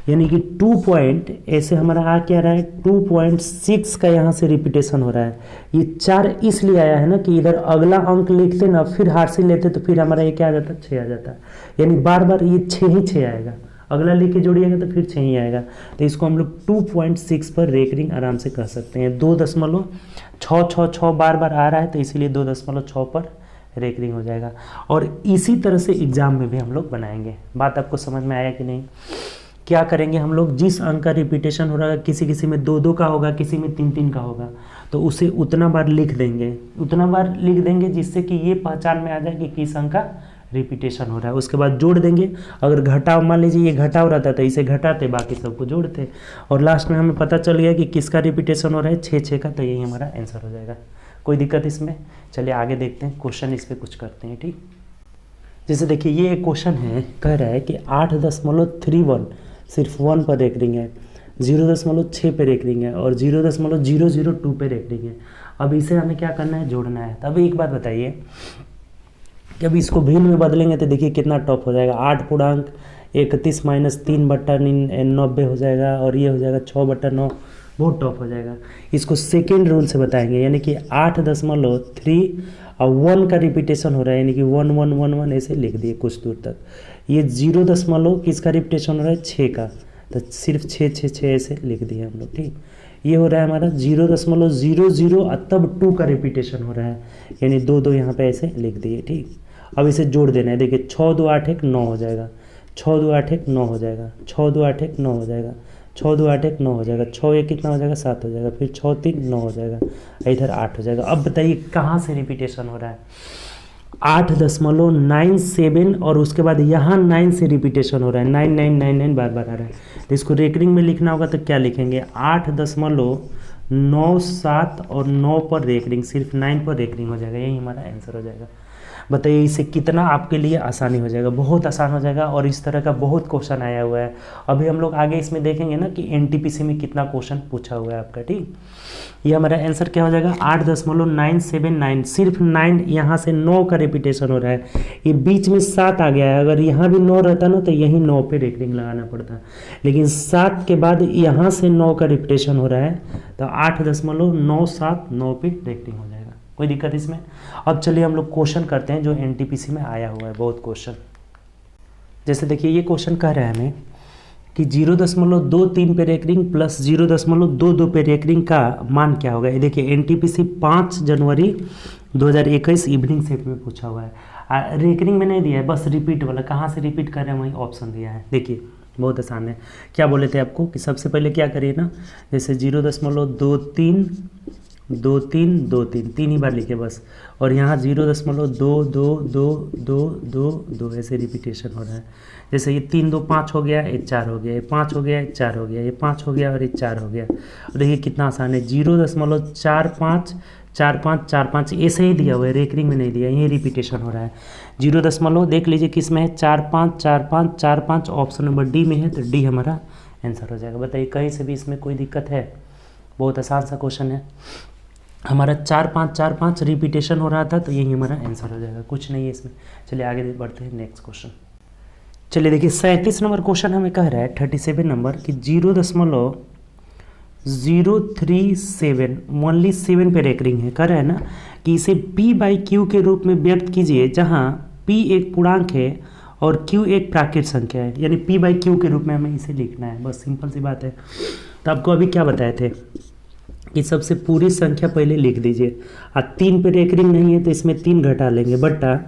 यानी कि 2 पॉइंट ऐसे हमारा आ क्या रहा है, 2.6 का यहाँ से रिपीटेशन हो रहा है। ये 4 इसलिए आया है ना कि इधर अगला अंक लिखते ना, फिर हासिल लेते तो फिर हमारा ये क्या आ जाता, 6 आ जाता। यानी बार बार ये 6 ही 6 आएगा, अगला लिख के जोड़िएगा तो फिर 6 ही आएगा। तो इसको हम लोग 2.6 पर रेकरिंग आराम से कह सकते हैं। 2.666 बार बार आ रहा है, तो इसीलिए 2.6 पर रेकरिंग हो जाएगा। और इसी तरह से एग्जाम में भी हम लोग बनाएंगे। बात आपको समझ में आया कि नहीं। क्या करेंगे हम लोग, जिस अंक का रिपीटेशन हो रहा है, किसी किसी में 2 2 का होगा, किसी में 3 3 का होगा, तो उसे उतना बार लिख देंगे जिससे कि ये पहचान में आ जाए कि किस अंक का रिपीटेशन हो रहा है। उसके बाद जोड़ देंगे। अगर घटाव, मान लीजिए ये घटाव रहता तो इसे घटाते, बाकी सबको जोड़ते, और लास्ट में हमें पता चल गया कि किसका रिपीटेशन हो रहा है, 6 6 का, तो यही हमारा आंसर हो जाएगा। कोई दिक्कत इसमें। चलिए आगे देखते हैं, क्वेश्चन इस पर कुछ करते हैं, ठीक। जैसे देखिए ये एक क्वेश्चन है, कह रहा है कि 8.31 सिर्फ 1 पर रेकरिंग है, 0.6 पे रेकरिंग है, और 0.002 पे रेकरिंग है। अब इसे हमें क्या करना है, जोड़ना है। तब एक बात बताइए कि अब इसको भिन्न में बदलेंगे तो देखिए कितना टफ हो जाएगा। 8 पूर्णांक 31 - 3/90 हो जाएगा, और ये हो जाएगा 6/9, बहुत टफ हो जाएगा। इसको सेकेंड रूल से बताएंगे, यानी कि 8.3 और 1 का रिपीटेशन हो रहा है, यानी कि 1 1 1 1 ऐसे लिख दिए कुछ दूर तक। ये 0 किसका रिपीटेशन हो रहा है, 6 का, तो सिर्फ 6 6 6 ऐसे लिख दिए हम लोग, ठीक। ये हो रहा है हमारा 0.00 और तब 2 का रिपीटेशन हो रहा है, यानी 2 2 यहाँ पे ऐसे लिख दिए, ठीक। अब इसे जोड़ देना है। देखिए 6 2 8 1 9 हो जाएगा, 6 2 8 1 9 हो जाएगा, 6 2 8 1 9 हो जाएगा, 6 2 8 1 9 हो जाएगा, 6 1 कितना हो जाएगा, 7 हो जाएगा, फिर 6 3 9 हो जाएगा, इधर 8 हो जाएगा। अब बताइए कहाँ से रिपीटेशन हो रहा है। 8.97 और उसके बाद यहाँ 9 से रिपीटेशन हो रहा है, 9999 बार बार आ रहा है। तो इसको रेकरिंग में लिखना होगा तो क्या लिखेंगे, 8.97 और 9 पर रेकरिंग, सिर्फ 9 पर रेकरिंग हो जाएगा, यही हमारा आंसर हो जाएगा। बताइए इससे कितना आपके लिए आसानी हो जाएगा, बहुत आसान हो जाएगा। और इस तरह का बहुत क्वेश्चन आया हुआ है। अभी हम लोग आगे इसमें देखेंगे ना कि एनटीपीसी में कितना क्वेश्चन पूछा हुआ है आपका। ठीक, ये हमारा आंसर क्या हो जाएगा, 8.979, सिर्फ 9, यहाँ से 9 का रिपीटेशन हो रहा है, ये बीच में 7 आ गया है। अगर यहाँ भी 9 रहता ना तो यही 9 पे रेकरिंग लगाना पड़ता, लेकिन 7 के बाद यहाँ से 9 का रिपीटेशन हो रहा है तो 8.979 पे रेकरिंग हो जाएगा। कोई दिक्कत इसमें। अब चलिए हम लोग क्वेश्चन करते हैं जो एनटीपीसी में आया हुआ है, बहुत क्वेश्चन। जैसे देखिए ये क्वेश्चन कह रहा है हमें कि 0.23 पे रेकरिंग प्लस 0.22 पे रेकरिंग का मान क्या होगा। ये देखिए एनटीपीसी 5 जनवरी 2021 इवनिंग शिफ्ट में पूछा हुआ है। रेकरिंग में नहीं दिया है, बस रिपीट वाला, कहाँ से रिपीट कर रहे हैं वही ऑप्शन दिया है। देखिए बहुत आसान है। क्या बोले थे आपको कि सबसे पहले क्या करिए ना, जैसे 0.23 3 ही बार लिखे बस, और यहाँ 0.222222 ऐसे रिपीटेशन हो रहा है। जैसे ये 3 2 5 हो गया, ये 4 हो गया, ये 5 हो गया, ये 4 हो गया, ये 5 हो गया और ये 4 हो गया। और देखिए कितना आसान है, 0.45 ऐसे ही दिया हुआ है, रेकरिंग में नहीं दिया, यही रिपीटेशन हो रहा है। 0 देख लीजिए किस में है, 4 5 ऑप्शन नंबर डी में है, तो डी हमारा आंसर हो जाएगा। बताइए कहीं से भी इसमें कोई दिक्कत है, बहुत आसान सा क्वेश्चन है। हमारा 4 5 रिपीटेशन हो रहा था तो यही हमारा आंसर हो जाएगा, कुछ नहीं है इसमें। चलिए आगे बढ़ते हैं नेक्स्ट क्वेश्चन। चलिए देखिए 37 नंबर क्वेश्चन हमें कह रहा है 37 नंबर कि 0.037 ओनली 7 पे रेकरिंग है। कह रहा है ना कि इसे P/Q के रूप में व्यक्त कीजिए, जहाँ P एक पूर्णांक है और Q एक प्राकृत संख्या है, यानी P/Q के रूप में हमें इसे लिखना है, बस सिंपल सी बात है। तो आपको अभी क्या बताए थे कि सबसे पूरी संख्या पहले लिख दीजिए, और 3 पे रेकरिंग नहीं है तो इसमें 3 घटा लेंगे, बटा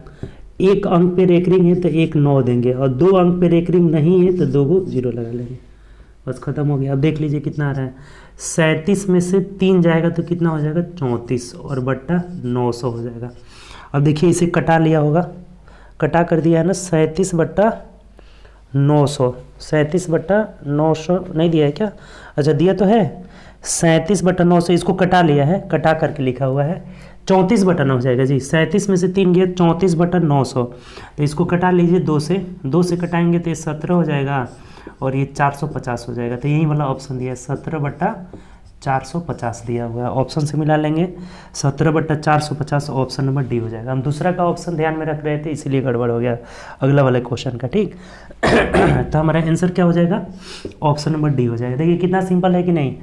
1 अंक पे रेकरिंग है तो 1 9 देंगे, और 2 अंक पे रेकरिंग नहीं है तो 2 को 0 लगा लेंगे, बस खत्म हो गया। अब देख लीजिए कितना आ रहा है, 37 में से 3 जाएगा तो कितना हो जाएगा 34 और बट्टा 900 हो जाएगा। अब देखिए इसे कटा लिया होगा, कटा कर दिया है ना, 37 बट्टा 900, 37 बट्टा 900 नहीं दिया है क्या, अच्छा दिया तो है, 37 बट्टा 900 इसको कटा लिया है, कटा करके लिखा हुआ है 34 बट्टा 9 हो जाएगा जी। 37 में से 3 गया 34 बट्टा 900, तो इसको कटा लीजिए 2 से कटाएंगे तो ये 17 हो जाएगा और ये 450 हो जाएगा। तो यही वाला ऑप्शन दिया है, 17 बट्टा 450 दिया हुआ है, ऑप्शन से मिला लेंगे, 17 बट्टा 450 ऑप्शन नंबर डी हो जाएगा। हम दूसरा का ऑप्शन ध्यान में रख रहे थे इसीलिए गड़बड़ हो गया अगला वाले क्वेश्चन का। ठीक तो हमारा आंसर क्या हो जाएगा, ऑप्शन नंबर डी हो जाएगा। देखिए कितना सिंपल है कि नहीं।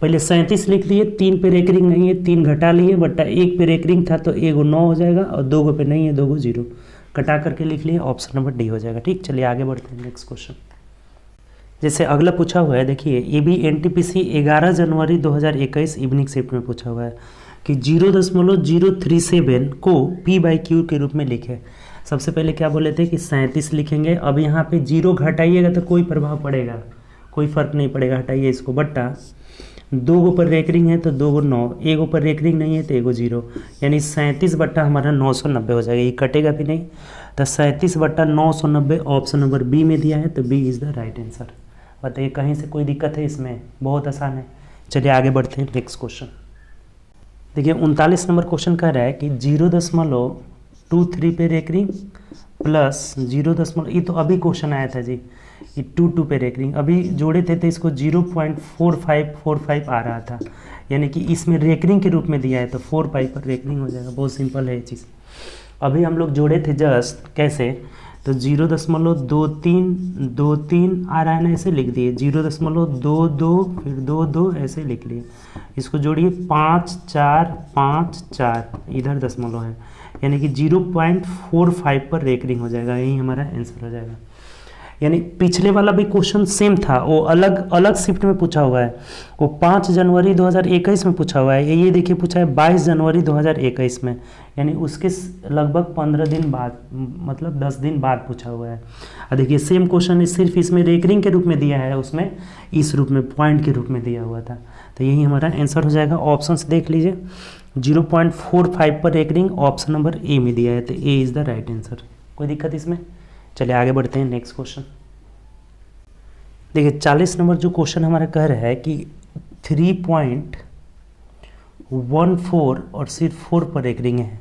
पहले 37 लिख लिए, 3 पे रेकरिंग नहीं है 3 घटा लिए, बट्टा 1 पे रेकरिंग था तो 1 9 हो जाएगा, और 2 पे नहीं है 2 0 कटा करके लिख लिए, ऑप्शन नंबर डी हो जाएगा। ठीक, चलिए आगे बढ़ते हैं नेक्स्ट क्वेश्चन। जैसे अगला पूछा हुआ है, देखिए ये भी एनटीपीसी 11 जनवरी 2021 इवनिंग शिफ्ट में पूछा हुआ है कि 0.037 को P/Q के रूप में लिखे। सबसे पहले क्या बोले थे कि 37 लिखेंगे, अब यहाँ पे 0 घटाइएगा तो कोई प्रभाव पड़ेगा, कोई फर्क नहीं पड़ेगा, हटाइए इसको, बट्टा 2 पर रेकरिंग है तो 2 9, 1 पर रेकरिंग नहीं है तो 1 0, यानी 37 बट्टा हमारा 990 हो जाएगा, ये कटेगा भी नहीं। तो 37 बट्टा 990 ऑप्शन नंबर बी में दिया है, तो B is the right answer. बताइए कहीं से कोई दिक्कत है इसमें, बहुत आसान है। चलिए आगे बढ़ते हैं नेक्स्ट क्वेश्चन। देखिए 39 नंबर क्वेश्चन कह रहा है कि 0.23 पे रेकरिंग प्लस 0. ये तो अभी क्वेश्चन आया था जी, ये 2 पे रेकरिंग अभी जोड़े थे तो इसको 0.4545 आ रहा था, यानी कि इसमें रेकरिंग के रूप में दिया है तो 4 पाई पर रेकरिंग हो जाएगा। बहुत सिंपल है ये चीज़। अभी हम लोग जोड़े थे जस्ट कैसे, तो 0.2323 आ रहा है ना, ऐसे लिख दिए, 0.22 फिर 2 ऐसे लिख लिए, इसको जोड़िए 5 4 5 4, इधर दशमलव है, यानी कि 0.45 पर रेकरिंग हो जाएगा, यही हमारा आंसर हो जाएगा। यानी पिछले वाला भी क्वेश्चन सेम था, वो अलग अलग शिफ्ट में पूछा हुआ है, वो 5 जनवरी 2021 में पूछा हुआ है, ये देखिए पूछा है 22 जनवरी 2021 में, यानी उसके लगभग 15 दिन बाद, मतलब 10 दिन बाद पूछा हुआ है। और देखिए सेम क्वेश्चन है, सिर्फ इसमें रेकरिंग के रूप में दिया है, उसमें इस रूप में पॉइंट के रूप में दिया हुआ था, तो यही हमारा आंसर हो जाएगा। ऑप्शंस देख लीजिए, 0.45 पर रेकरिंग ऑप्शन नंबर ए में दिया है, तो A is the right answer. कोई दिक्कत इसमें? चलिए आगे बढ़ते हैं नेक्स्ट क्वेश्चन। देखिए 40 नंबर जो क्वेश्चन हमारा कह रहा है कि 3.14 और सिर्फ 4 पर रेकरिंग है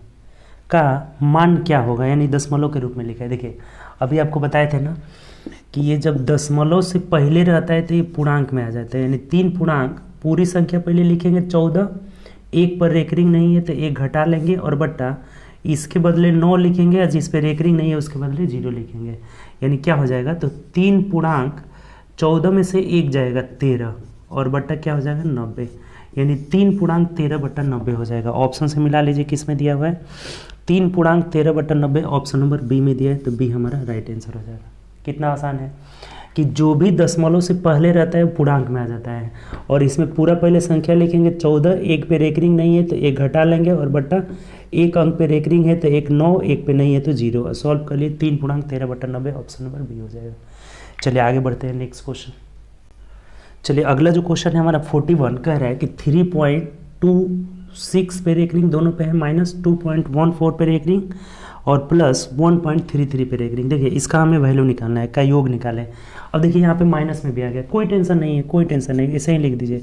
का मान क्या होगा, यानी दशमलव के रूप में लिखा है। देखिए अभी आपको बताए थे ना कि ये जब दशमलव से पहले रहता है तो ये पूर्णांक में आ जाता है, यानी 3 पूर्णांक, पूरी संख्या पहले लिखेंगे 14, 1 पर रेकरिंग नहीं है तो 1 घटा लेंगे और बट्टा इसके बदले 9 लिखेंगे और जिस पर रेकरिंग नहीं है उसके बदले 0 लिखेंगे, यानी क्या हो जाएगा, तो 3 पूर्णांक 14 में से 1 जाएगा 13 और बट्टा क्या हो जाएगा 90, यानी 3 पूर्णांक 13 बट्टा 90 हो जाएगा। ऑप्शन से मिला लीजिए किस में दिया हुआ है, 3 पूर्णांक 13 बट्टा 90 ऑप्शन नंबर बी में दिया है, तो बी हमारा राइट आंसर हो जाएगा। कितना आसान है कि जो भी दशमलव से पहले रहता है वो पूर्णांक में आ जाता है, और इसमें पूरा पहले संख्या लिखेंगे 14, 1 पे रेकरिंग नहीं है तो 1 घटा लेंगे और बट्टा 1 अंक पे रेकरिंग है तो 1 9, 1 पे नहीं है तो 0, सॉल्व कर लिए 3 पूर्णांक 13 बट्टा 90 ऑप्शन नंबर बी हो जाएगा। चलिए आगे बढ़ते हैं नेक्स्ट क्वेश्चन। चलिए अगला जो क्वेश्चन है हमारा 41 कह रहा है कि 3.26 पे रेकरिंग दोनों पे है, -2.14 पे रेकरिंग और +1.33 पे रेकरिंग। देखिए इसका हमें वैल्यू निकालना है, का योग निकालें। अब देखिए यहाँ पे माइनस में भी आ गया, कोई टेंशन नहीं है, कोई टेंशन नहीं, ऐसे ही लिख दीजिए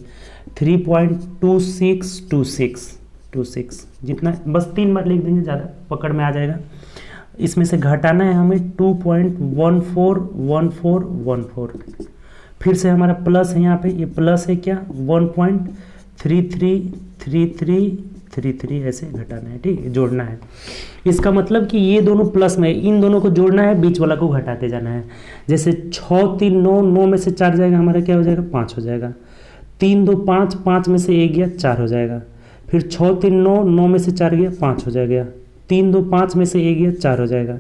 3.2626 जितना, बस 3 बार लिख देंगे, ज़्यादा पकड़ में आ जाएगा। इसमें से घटाना है हमें 2.141414, फिर से हमारा प्लस है यहाँ पे, ये प्लस है क्या 1.333333 ऐसे घटाना है, ठीक है, जोड़ना है। इसका मतलब कि ये दोनों प्लस में, इन दोनों को जोड़ना है, बीच वाला को घटाते जाना है। जैसे 6 3 9, 9 में से 4 जाएगा हमारा क्या हो जाएगा 5 हो जाएगा, 3 2 5, 5 में से 1 गया 4 हो जाएगा, फिर 6 3 9, 9 में से 4 गया 5 हो जाएगा, 3 2 5 में से 1 गया 4 हो जाएगा,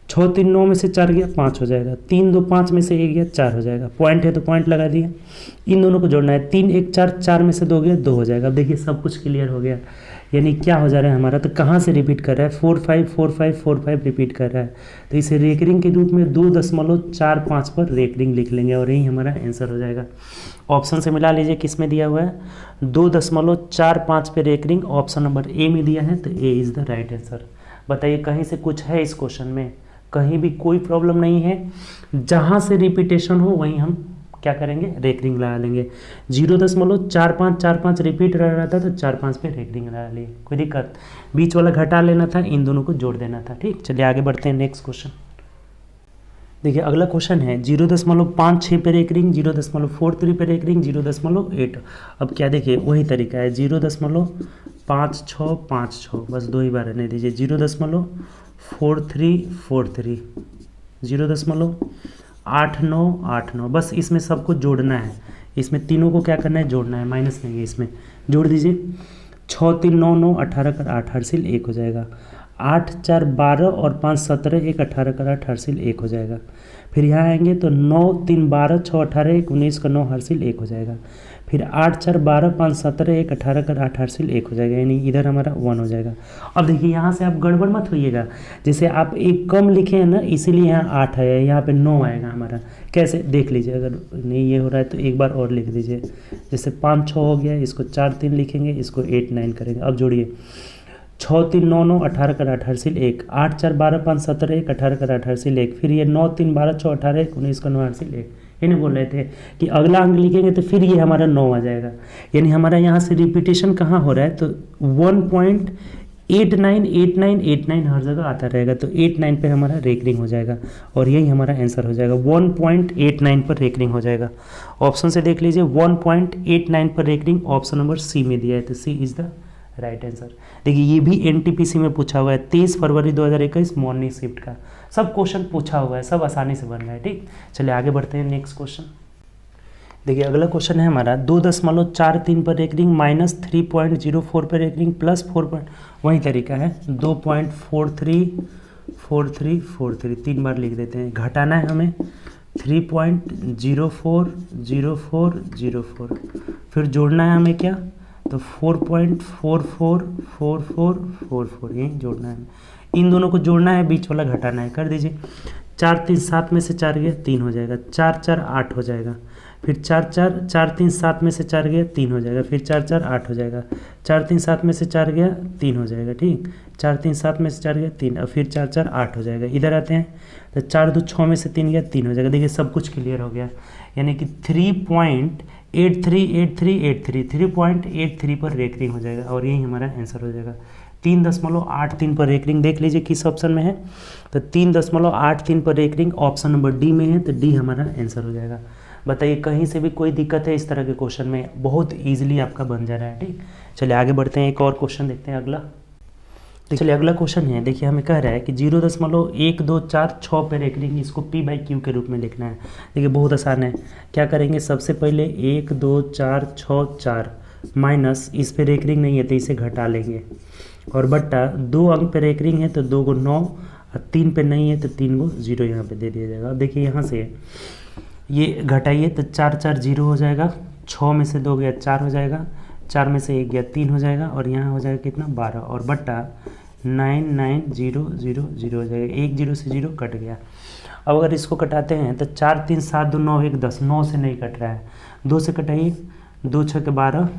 6 3 9 में से 4 गया 5 हो जाएगा, 3 2 5 में से 1 गया 4 हो जाएगा, पॉइंट है तो पॉइंट लगा दिए। इन दोनों को जोड़ना है, 3 1 4, 4 में से 2 गया 2 हो जाएगा। अब देखिए सब कुछ क्लियर हो गया, यानी क्या हो जा रहा है हमारा, तो कहाँ से रिपीट कर रहा है 4 5 4 5 4 5 रिपीट कर रहा है, तो इसे रेकरिंग के रूप में 2.45 पर रेकरिंग लिख लेंगे और यही हमारा आंसर हो जाएगा। ऑप्शन से मिला लीजिए किस में दिया हुआ है, 2.45 पे रेकरिंग ऑप्शन नंबर ए में दिया है, तो A is the right answer. बताइए कहीं से कुछ है इस क्वेश्चन में, कहीं भी कोई प्रॉब्लम नहीं है, जहाँ से रिपीटेशन हो वहीं हम क्या करेंगे, रेकरिंग लगा लेंगे। 0.4545 रिपीट रहा था तो 4 5 पे रेकरिंग लगा लिए, कोई दिक्कत, बीच वाला घटा लेना था, इन दोनों को जोड़ देना था, ठीक। चलिए आगे बढ़ते हैं नेक्स्ट क्वेश्चन। देखिए अगला क्वेश्चन है 0.56 पे रेकरिंग, 0.43 पे रेकरिंग, 0.8। अब क्या देखिए वही तरीका है, 0.5656, बस 2 ही बार रहने दीजिए, 0.4343, 0.8989, बस इसमें सबको जोड़ना है, इसमें तीनों को क्या करना है, जोड़ना है, माइनस नहीं है, इसमें जोड़ दीजिए। 6 3 9 9, 18 कर 8 हरसिल 1 हो जाएगा, 8 4 12 और 5 17 1, 18 कर 8 हरसिल 1 हो जाएगा। फिर यहाँ आएंगे तो 9 3 12, 6 18 1, 19 का 9 हरसिल 1 हो जाएगा। फिर 8 4 12, 5 17 1, 18 कर 8 हरसिल 1 हो जाएगा, यानी इधर हमारा 1 हो जाएगा। अब देखिए यहाँ से आप गड़बड़ मत होइएगा, जैसे आप एक कम लिखे हैं ना, इसीलिए यहाँ 8 है, यहाँ पे 9 आएगा हमारा, कैसे देख लीजिए, अगर नहीं ये हो रहा है तो एक बार और लिख दीजिए। जैसे 5 6 हो गया, इसको 4 3 लिखेंगे, इसको 8 9 करेंगे। अब जोड़िए 6 3 9 9, 18 कर 8 हरसिल 1, 8 4 12 5 17 1, 18 कर 8 हरसिल 1, फिर ये 9 3 12 6 18 1, 19 का 9 हरसिल 1। ये नहीं बोल रहे थे कि अगला अंक लिखेंगे तो फिर ये हमारा 9 आ जाएगा, यानी हमारा यहाँ से रिपीटेशन कहाँ हो रहा है, तो 1.898989 हर जगह आता रहेगा, तो 89 पे हमारा रेकरिंग हो जाएगा और यही हमारा आंसर हो जाएगा, 1.89 पर रेकरिंग हो जाएगा। ऑप्शन से देख लीजिए 1.89 पर रेकरिंग ऑप्शन नंबर सी में दिया है, तो सी इज़ द राइट आंसर। देखिए ये भी एनटीपीसी में पूछा हुआ है, 23 फरवरी 2021 मॉर्निंग शिफ्ट का सब क्वेश्चन पूछा हुआ है, सब आसानी से बन रहा है, ठीक। चलिए आगे बढ़ते हैं नेक्स्ट क्वेश्चन। देखिए अगला क्वेश्चन है हमारा 2.43 पर रेकरिंग, -3.04 पर रेकरिंग, +4, वही तरीका है 2.434343, 3 बार लिख देते हैं। घटाना है हमें 3.040404, फिर जोड़ना है हमें क्या, तो 4.444444, यही जोड़ना है, इन दोनों को जोड़ना है, बीच वाला घटाना है, कर दीजिए। 4 3 7 में से 4 गया 3 हो जाएगा, 4 4 8 हो जाएगा, फिर 4 4 4 3 7 में से 4 गया 3 हो जाएगा, फिर 4 4 8 हो जाएगा, 4 3 7 में से 4 गया 3 हो जाएगा, ठीक, 4 3 7 में से 4 गया 3, और फिर 4 4 8 हो जाएगा। इधर आते हैं तो 4 2 6 में से 3 गया 3 हो जाएगा। देखिए सब कुछ क्लियर हो गया, यानी कि 3.8383 पर रेकरिंग हो जाएगा, और यही हमारा आंसर हो जाएगा। 3.83 पर रेकरिंग देख लीजिए किस ऑप्शन में है, तो 3.83 पर रेकरिंग ऑप्शन नंबर डी में है, तो डी हमारा आंसर हो जाएगा। बताइए कहीं से भी कोई दिक्कत है इस तरह के क्वेश्चन में, बहुत इजीली आपका बन जा रहा है, ठीक। चलिए आगे बढ़ते हैं, एक और क्वेश्चन देखते हैं अगला। चलिए अगला क्वेश्चन है, देखिए हमें कह रहा है कि 0.1246 पे रेकरिंग, इसको P/Q के रूप में लिखना है। देखिए बहुत आसान है, क्या करेंगे, सबसे पहले 1 2 4 6 4 माइनस, इस पे रेकरिंग नहीं है तो इसे घटा लेंगे, और बट्टा 2 अंक पे रेकरिंग है तो 2 को 9, और 3 पे नहीं है तो 3 को 0 यहाँ पे दे दिया जाएगा। अब देखिए यहाँ से ये घटाइए तो 4 4 0 हो जाएगा, 6 में से 2 गया 4 हो जाएगा, 4 में से 1 गया 3 हो जाएगा, और यहाँ हो जाएगा कितना 12, और बट्टा 9 9 0 0 0 हो जाएगा, 1 0 से 0 कट गया। अब अगर इसको कटाते हैं तो 4 3 7 2 9 1 10, 9 से नहीं कट रहा है, 2 से कटाइए, 2 6 के 12,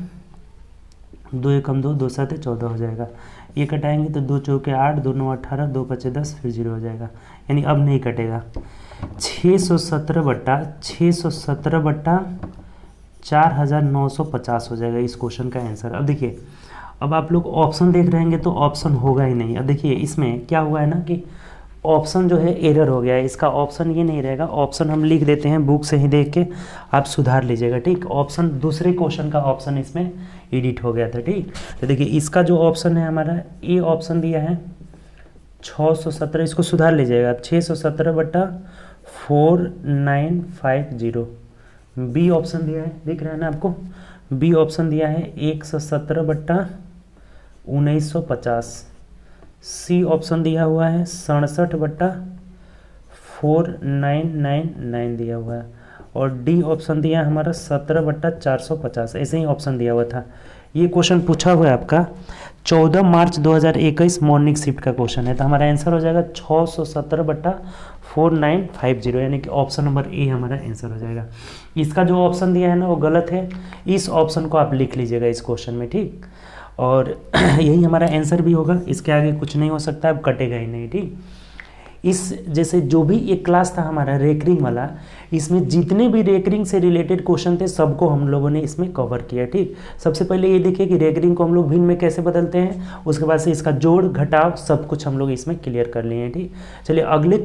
2 1 2, 2 7 14 हो जाएगा। ये कटाएंगे तो 2 4 के 8, 2 9 18, 2 5 10, फिर 0 हो जाएगा, यानी अब नहीं कटेगा। 617 बट्टा 4950 हो जाएगा इस क्वेश्चन का आंसर। अब देखिए, अब आप लोग ऑप्शन देख रहे हैं तो ऑप्शन होगा ही नहीं। अब देखिए इसमें क्या हुआ है ना कि ऑप्शन जो है एरर हो गया है, इसका ऑप्शन ये नहीं रहेगा, ऑप्शन हम लिख देते हैं बुक से ही देख के, आप सुधार लीजिएगा, ठीक। ऑप्शन दूसरे क्वेश्चन का ऑप्शन इसमें एडिट हो गया था, ठीक। तो देखिए इसका जो ऑप्शन है हमारा, ए ऑप्शन दिया है 617, इसको सुधार लीजिएगा, 617 बट्टा 4950। बी ऑप्शन दिया है, दिख रहा है ना आपको, बी ऑप्शन दिया है 117 बट्टा 1950। सी ऑप्शन दिया हुआ है 67 बट्टा 4999 दिया हुआ है, और डी ऑप्शन दिया है हमारा 17 बट्टा 450। ऐसे ही ऑप्शन दिया हुआ था। ये क्वेश्चन पूछा हुआ है आपका 14 मार्च 2021 मॉर्निंग शिफ्ट का क्वेश्चन है, तो हमारा आंसर हो जाएगा 617 बट्टा 4950, यानी कि ऑप्शन नंबर ए हमारा आंसर हो जाएगा। इसका जो ऑप्शन दिया है ना वो गलत है, इस ऑप्शन को आप लिख लीजिएगा इस क्वेश्चन में, ठीक। और यही हमारा आंसर भी होगा, इसके आगे कुछ नहीं हो सकता, अब कटेगा ही नहीं, ठीक। इस जैसे जो भी एक क्लास था हमारा रेकरिंग वाला, इसमें जितने भी रेकरिंग से रिलेटेड क्वेश्चन थे सबको हम लोगों ने इसमें कवर किया, ठीक। सबसे पहले ये देखिए कि रेकरिंग को हम लोग भिन्न में कैसे बदलते हैं, उसके बाद से इसका जोड़ घटाव सब कुछ हम लोग इसमें क्लियर कर लिए हैं, ठीक। चलिए अगले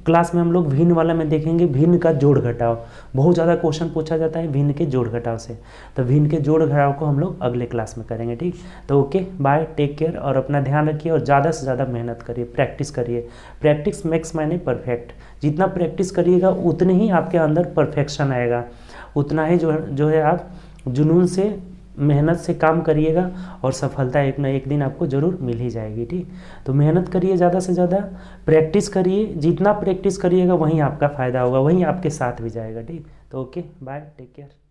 क्लास में हम लोग भिन्न वाला में देखेंगे भिन्न का जोड़ घटाव। बहुत ज़्यादा क्वेश्चन पूछा जाता है भिन्न के जोड़ घटाव से, तो भिन्न के जोड़ घटाव को हम लोग अगले क्लास में करेंगे, ठीक। तो ओके बाय, टेक केयर, और अपना ध्यान रखिए, और ज़्यादा से ज़्यादा मेहनत करिए, प्रैक्टिस करिए। प्रैक्टिस मेक्स मैन परफेक्ट, जितना प्रैक्टिस करिएगा उतने ही आपके अंदर परफेक्शन आएगा, उतना ही जो है आप जुनून से मेहनत से काम करिएगा, और सफलता एक ना एक दिन आपको ज़रूर मिल ही जाएगी, ठीक। तो मेहनत करिए, ज़्यादा से ज़्यादा प्रैक्टिस करिए, जितना प्रैक्टिस करिएगा वहीं आपका फ़ायदा होगा, वहीं आपके साथ भी जाएगा, ठीक। तो ओके बाय, टेक केयर।